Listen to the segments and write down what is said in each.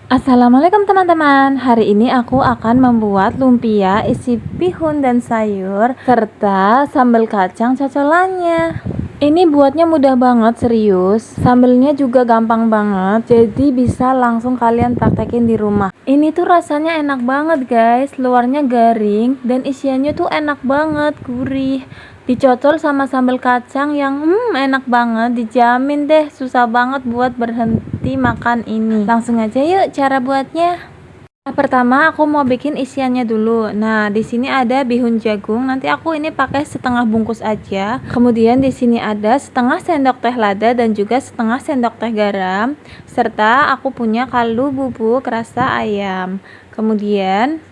Assalamualaikum teman-teman. Hari ini aku akan membuat lumpia isi bihun dan sayur serta sambal kacang cocolannya. Ini buatnya mudah banget, serius. Sambelnya juga gampang banget, jadi bisa langsung kalian praktekin di rumah. Ini tuh rasanya enak banget guys, luarnya garing dan isiannya tuh enak banget, gurih. Dicocol sama sambal kacang yang enak banget, dijamin deh susah banget buat berhenti makan ini. Langsung aja yuk cara buatnya. Pertama aku mau bikin isiannya dulu. Nah, di sini ada bihun jagung. Nanti aku ini pakai setengah bungkus aja. Kemudian di sini ada setengah sendok teh lada dan juga setengah sendok teh garam, serta aku punya kaldu bubuk rasa ayam. Kemudian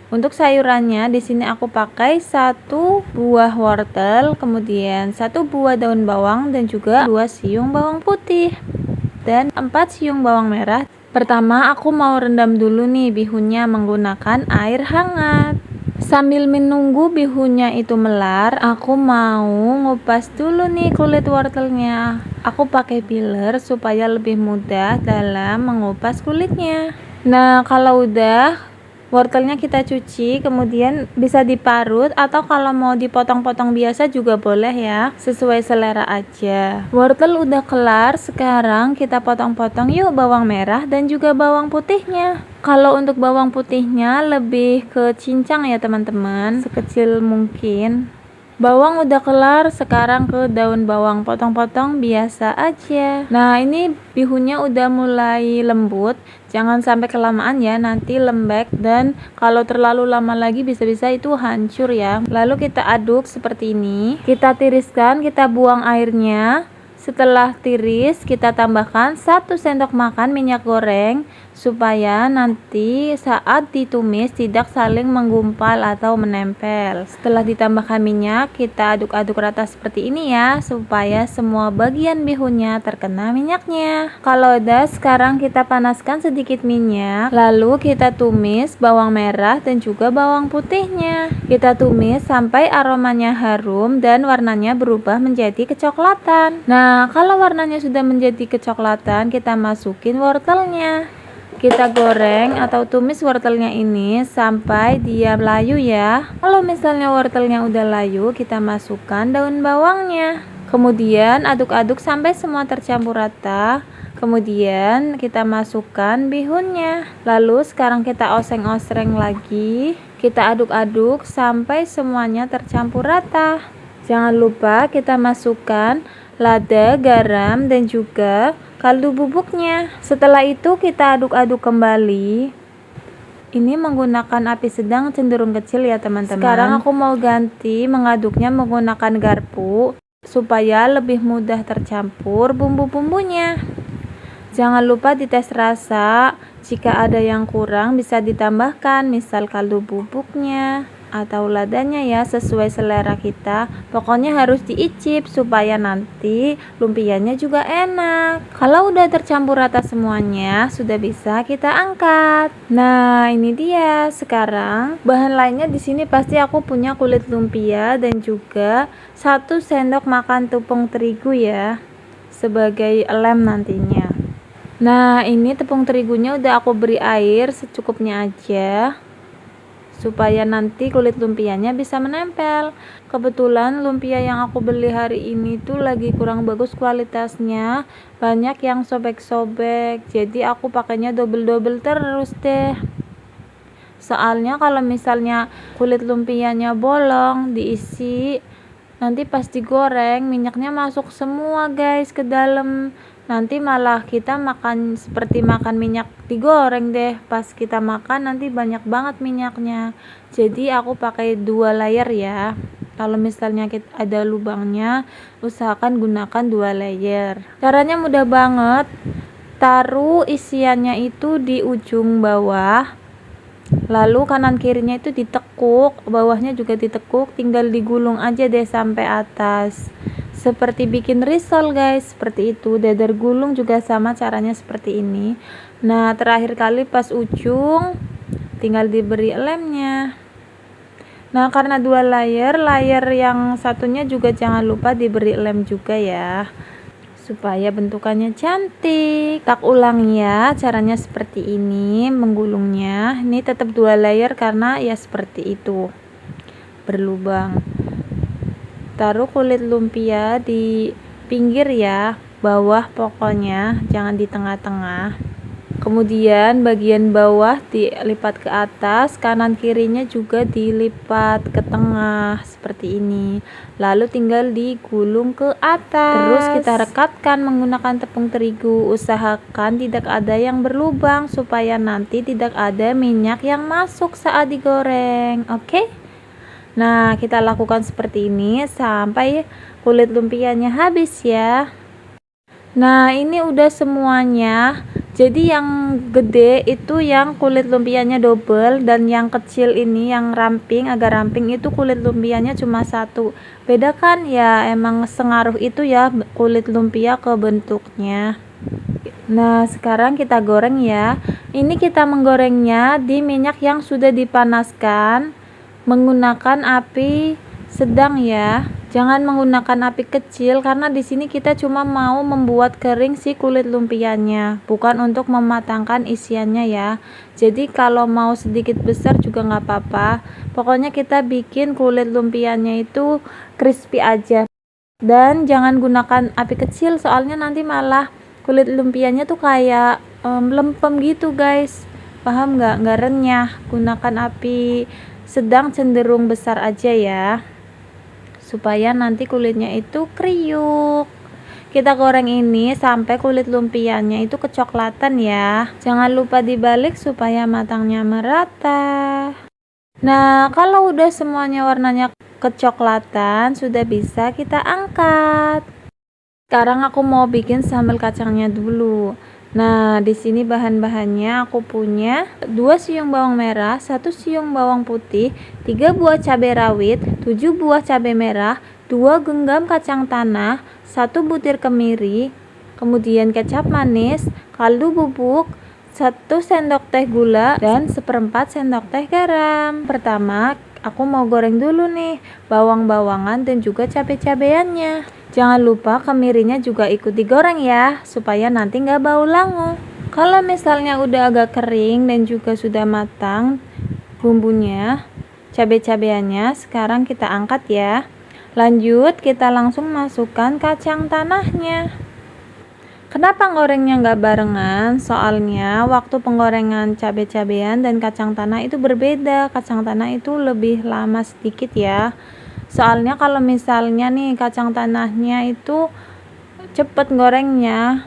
untuk sayurannya di sini aku pakai 1 buah wortel, kemudian 1 buah daun bawang dan juga 2 siung bawang putih dan 4 siung bawang merah. Pertama aku mau rendam dulu nih bihunnya menggunakan air hangat. Sambil menunggu bihunnya itu melar, aku mau ngupas dulu nih kulit wortelnya. Aku pakai peeler supaya lebih mudah dalam mengupas kulitnya. Nah, kalau udah wortelnya kita cuci, kemudian bisa diparut atau kalau mau dipotong-potong biasa juga boleh ya, sesuai selera aja. Wortel udah kelar, sekarang kita potong-potong yuk bawang merah dan juga bawang putihnya. Kalau untuk bawang putihnya lebih ke cincang ya teman-teman, sekecil mungkin. Bawang udah kelar, sekarang ke daun bawang, potong-potong biasa aja. Nah, ini bihunnya udah mulai lembut, jangan sampai kelamaan ya, nanti lembek dan kalau terlalu lama lagi bisa-bisa itu hancur ya. Lalu kita aduk seperti ini, kita tiriskan, kita buang airnya. Setelah tiris, kita tambahkan 1 sendok makan minyak goreng supaya nanti saat ditumis tidak saling menggumpal atau menempel. Setelah ditambahkan minyak, kita aduk-aduk rata seperti ini ya, supaya semua bagian bihunnya terkena minyaknya. Kalau udah, sekarang kita panaskan sedikit minyak, lalu kita tumis bawang merah dan juga bawang putihnya. Kita tumis sampai aromanya harum dan warnanya berubah menjadi kecoklatan. Nah, kalau warnanya sudah menjadi kecoklatan, kita masukin wortelnya. Kita goreng atau tumis wortelnya ini sampai dia layu ya. Kalau misalnya wortelnya udah layu, kita masukkan daun bawangnya. Kemudian aduk-aduk sampai semua tercampur rata. Kemudian kita masukkan bihunnya. Lalu sekarang kita oseng-oseng lagi. Kita aduk-aduk sampai semuanya tercampur rata. Jangan lupa kita masukkan lada, garam, dan juga kaldu bubuknya. Setelah itu kita aduk-aduk kembali. Ini menggunakan api sedang cenderung kecil ya teman-teman. Sekarang aku mau ganti mengaduknya menggunakan garpu supaya lebih mudah tercampur bumbu-bumbunya. Jangan lupa dites rasa, jika ada yang kurang bisa ditambahkan, misal kaldu bubuknya atau ladanya ya, sesuai selera kita. Pokoknya harus diicip supaya nanti lumpianya juga enak. Kalau udah tercampur rata semuanya, sudah bisa kita angkat. Nah, ini dia. Sekarang bahan lainnya di sini pasti aku punya kulit lumpia dan juga 1 sendok makan tepung terigu ya, sebagai lem nantinya. Nah, ini tepung terigunya udah aku beri air secukupnya aja supaya nanti kulit lumpianya bisa menempel. Kebetulan lumpia yang aku beli hari ini tuh lagi kurang bagus kualitasnya, banyak yang sobek-sobek, jadi aku pakainya double-double terus deh. Soalnya kalau misalnya kulit lumpianya bolong diisi, nanti pas digoreng minyaknya masuk semua guys ke dalam. Nanti malah kita makan seperti makan minyak digoreng deh. Pas kita makan nanti banyak banget minyaknya. Jadi aku pakai 2 layer ya. Kalau misalnya kita ada lubangnya, usahakan gunakan 2 layer. Caranya mudah banget. Taruh isiannya itu di ujung bawah, lalu kanan kirinya itu ditekuk, bawahnya juga ditekuk, tinggal digulung aja deh sampai atas, seperti bikin risol guys, seperti itu. Dadar gulung juga sama caranya seperti ini. Nah, terakhir kali pas ujung tinggal diberi lemnya. Nah, karena 2 layer yang satunya juga jangan lupa diberi lem juga ya, supaya bentukannya cantik. Tak ulang ya, caranya seperti ini menggulungnya. Ini tetap 2 layer karena ya seperti itu, berlubang. Taruh kulit lumpia di pinggir ya, bawah pokoknya, jangan di tengah-tengah. Kemudian bagian bawah dilipat ke atas, kanan kirinya juga dilipat ke tengah seperti ini. Lalu tinggal digulung ke atas. Terus kita rekatkan menggunakan tepung terigu. Usahakan tidak ada yang berlubang supaya nanti tidak ada minyak yang masuk saat digoreng. Oke? Nah, kita lakukan seperti ini sampai kulit lumpianya habis ya. Nah, ini udah semuanya. Jadi yang gede itu yang kulit lumpianya double, dan yang kecil ini yang ramping, agak ramping itu kulit lumpianya cuma 1. Beda kan ya, emang sengaruh itu ya kulit lumpia ke bentuknya. Nah, sekarang kita goreng ya. Ini kita menggorengnya di minyak yang sudah dipanaskan menggunakan api sedang ya. Jangan menggunakan api kecil karena di sini kita cuma mau membuat kering si kulit lumpianya, bukan untuk mematangkan isiannya ya. Jadi kalau mau sedikit besar juga nggak apa-apa. Pokoknya kita bikin kulit lumpianya itu crispy aja. Dan jangan gunakan api kecil soalnya nanti malah kulit lumpianya tuh kayak lempem gitu guys. Paham nggak? Nggak renyah. Gunakan api sedang cenderung besar aja ya, supaya nanti kulitnya itu kriuk. Kita goreng ini sampai kulit lumpianya itu kecoklatan ya. Jangan lupa dibalik supaya matangnya merata. Nah, kalau udah semuanya warnanya kecoklatan, sudah bisa kita angkat. Sekarang aku mau bikin sambal kacangnya dulu. Nah, di sini bahan-bahannya aku punya 2 siung bawang merah, 1 siung bawang putih, 3 buah cabai rawit, 7 buah cabai merah, 2 genggam kacang tanah, 1 butir kemiri, kemudian kecap manis, kaldu bubuk, 1 sendok teh gula, dan 1/4 sendok teh garam. Pertama, aku mau goreng dulu nih bawang-bawangan dan juga cabai-cabeannya. Jangan lupa kemirinya juga ikut digoreng ya, supaya nanti nggak bau langu. Kalau misalnya udah agak kering dan juga sudah matang bumbunya, cabai-cabeannya, sekarang kita angkat ya. Lanjut, kita langsung masukkan kacang tanahnya. Kenapa gorengnya nggak barengan? Soalnya waktu penggorengan cabai-cabean dan kacang tanah itu berbeda. Kacang tanah itu lebih lama sedikit ya. Soalnya kalau misalnya nih kacang tanahnya itu cepet gorengnya,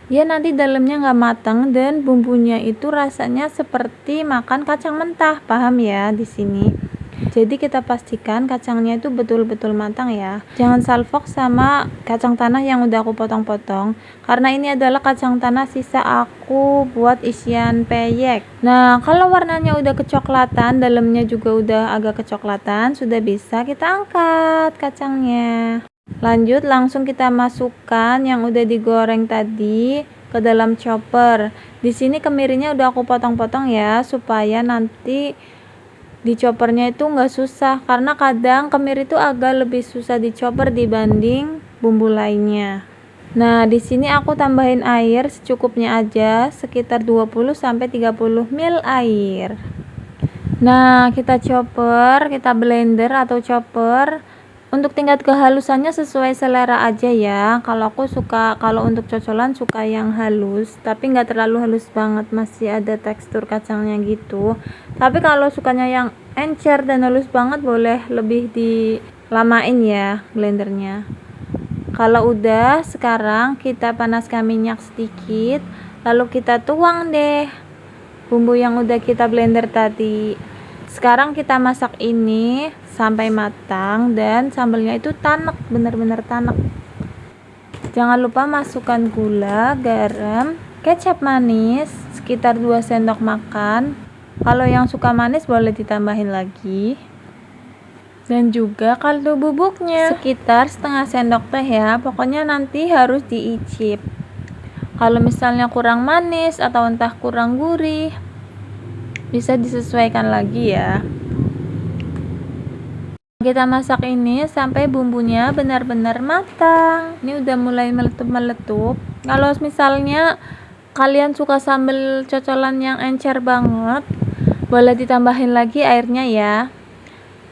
ya nanti dalamnya nggak matang dan bumbunya itu rasanya seperti makan kacang mentah. Paham ya di sini? Jadi kita pastikan kacangnya itu betul-betul matang ya. Jangan salfok sama kacang tanah yang udah aku potong-potong, karena ini adalah kacang tanah sisa aku buat isian peyek. Nah, kalau warnanya udah kecoklatan, dalamnya juga udah agak kecoklatan, sudah bisa kita angkat kacangnya. Lanjut, langsung kita masukkan yang udah digoreng tadi ke dalam chopper. Di sini kemirinya udah aku potong-potong ya, supaya nanti di choppernya itu nggak susah, karena kadang kemiri itu agak lebih susah di chopper dibanding bumbu lainnya. Nah, di sini aku tambahin air secukupnya aja, sekitar 20-30 ml air. Nah, kita chopper, kita blender atau chopper. Untuk tingkat kehalusannya sesuai selera aja ya. Kalau aku suka, kalau untuk cocolan suka yang halus, tapi nggak terlalu halus banget, masih ada tekstur kacangnya gitu. Tapi kalau sukanya yang encer dan halus banget, boleh lebih dilamain ya blendernya. Kalau udah, sekarang kita panaskan minyak sedikit, lalu kita tuang deh bumbu yang udah kita blender tadi. Sekarang kita masak ini sampai matang dan sambalnya itu tanek, bener-bener tanek. Jangan lupa masukkan gula, garam, kecap manis sekitar 2 sendok makan. Kalau yang suka manis boleh ditambahin lagi. Dan juga kaldu bubuknya sekitar setengah sendok teh ya. Pokoknya nanti harus diicip. Kalau misalnya kurang manis atau entah kurang gurih, bisa disesuaikan lagi ya. Kita masak ini sampai bumbunya benar-benar matang. Ini udah mulai meletup-meletup. Kalau misalnya kalian suka sambal cocolan yang encer banget, boleh ditambahin lagi airnya ya.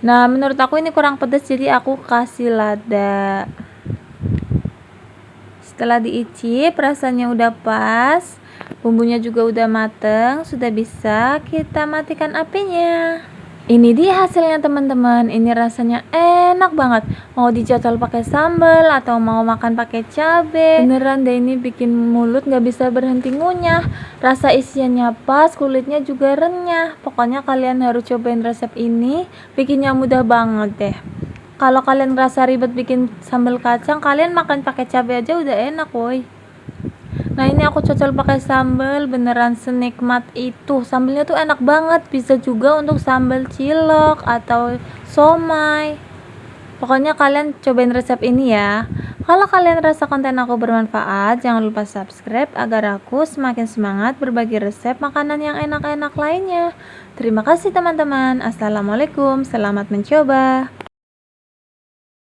Nah, menurut aku ini kurang pedas, jadi aku kasih lada. Setelah diicip, rasanya udah pas, bumbunya juga udah mateng, sudah bisa kita matikan apinya. Ini dia hasilnya teman-teman. Ini rasanya enak banget. Mau dicocol pakai sambal atau mau makan pakai cabai, beneran deh ini bikin mulut nggak bisa berhenti ngunyah. Rasa isiannya pas, kulitnya juga renyah. Pokoknya kalian harus cobain resep ini, bikinnya mudah banget deh. Kalau kalian ngerasa ribet bikin sambal kacang, kalian makan pakai cabai aja udah enak woi. Nah, ini aku cocol pakai sambal, beneran senikmat itu. Sambalnya tuh enak banget, bisa juga untuk sambal cilok atau somai. Pokoknya kalian cobain resep ini ya. Kalau kalian rasa konten aku bermanfaat, jangan lupa subscribe agar aku semakin semangat berbagi resep makanan yang enak-enak lainnya. Terima kasih teman-teman. Assalamualaikum, selamat mencoba.